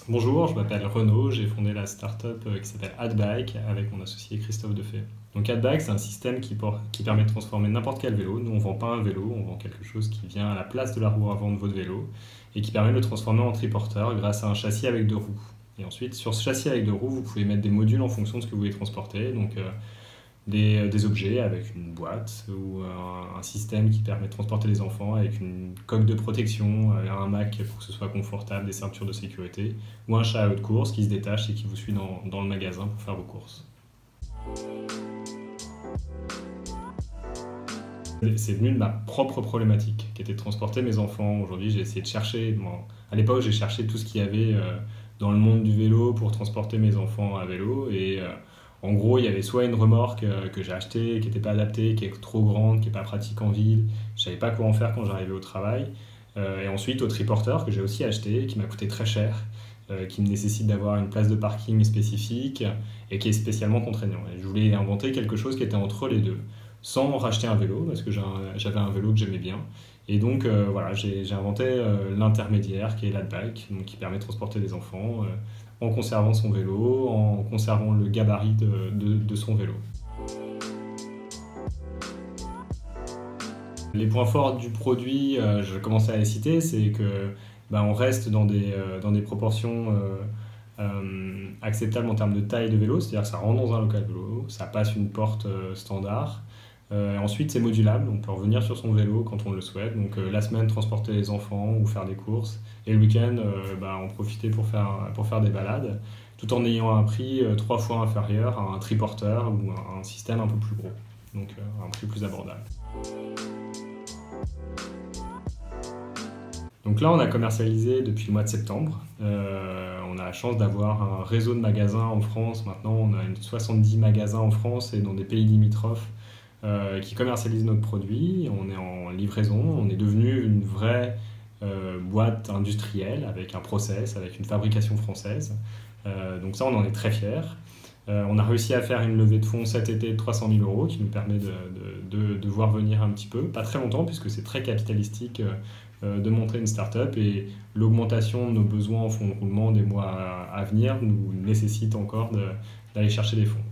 Bonjour, je m'appelle Renaud, j'ai fondé la start-up qui s'appelle AdBike avec mon associé Christophe Defay. Donc AdBike, c'est un système qui permet de transformer n'importe quel vélo. Nous, on ne vend pas un vélo, on vend quelque chose qui vient à la place de la roue avant de votre vélo et qui permet de le transformer en triporteur grâce à un châssis avec deux roues. Et ensuite, sur ce châssis avec deux roues, vous pouvez mettre des modules en fonction de ce que vous voulez transporter. Donc des objets avec une boîte ou un système qui permet de transporter les enfants avec une coque de protection, un Mac pour que ce soit confortable, des ceintures de sécurité, ou un chat à haute course qui se détache et qui vous suit dans le magasin pour faire vos courses. C'est venu de ma propre problématique, qui était de transporter mes enfants. Aujourd'hui, j'ai essayé de chercher. Bon, à l'époque, j'ai cherché tout ce qu'il y avait dans le monde du vélo pour transporter mes enfants à vélo. Et en gros, il y avait soit une remorque que j'ai achetée, qui n'était pas adaptée, qui est trop grande, qui n'est pas pratique en ville. Je ne savais pas quoi en faire quand j'arrivais au travail. Et ensuite, au triporteur que j'ai aussi acheté, qui m'a coûté très cher, qui me nécessite d'avoir une place de parking spécifique et qui est spécialement contraignant. Et je voulais inventer quelque chose qui était entre les deux, sans racheter un vélo, parce que j'avais un vélo que j'aimais bien. Et donc voilà, j'ai inventé l'intermédiaire qui est l'AdBike, donc qui permet de transporter des enfants en conservant son vélo, en conservant le gabarit de son vélo. Les points forts du produit, je commençais à les citer, c'est que on reste dans des proportions acceptables en termes de taille de vélo, c'est-à-dire que ça rentre dans un local vélo, ça passe une porte standard. Ensuite, c'est modulable, on peut revenir sur son vélo quand on le souhaite. Donc la semaine, transporter les enfants ou faire des courses. Et le week-end, en profiter pour faire des balades, tout en ayant un prix 3 fois inférieur à un triporteur ou un système un peu plus gros. Donc un prix plus abordable. Donc là, on a commercialisé depuis le mois de septembre. On a la chance d'avoir un réseau de magasins en France. Maintenant, on a 70 magasins en France et dans des pays limitrophes qui commercialisent notre produit. On est en livraison. On est devenu une vraie boîte industrielle avec un process, avec une fabrication française. Donc ça, on en est très fiers. On a réussi à faire une levée de fonds cet été de 300 000 euros qui nous permet de voir venir un petit peu, pas très longtemps puisque c'est très capitalistique de monter une start-up et l'augmentation de nos besoins en fonds de roulement des mois à venir nous nécessite encore d'aller chercher des fonds.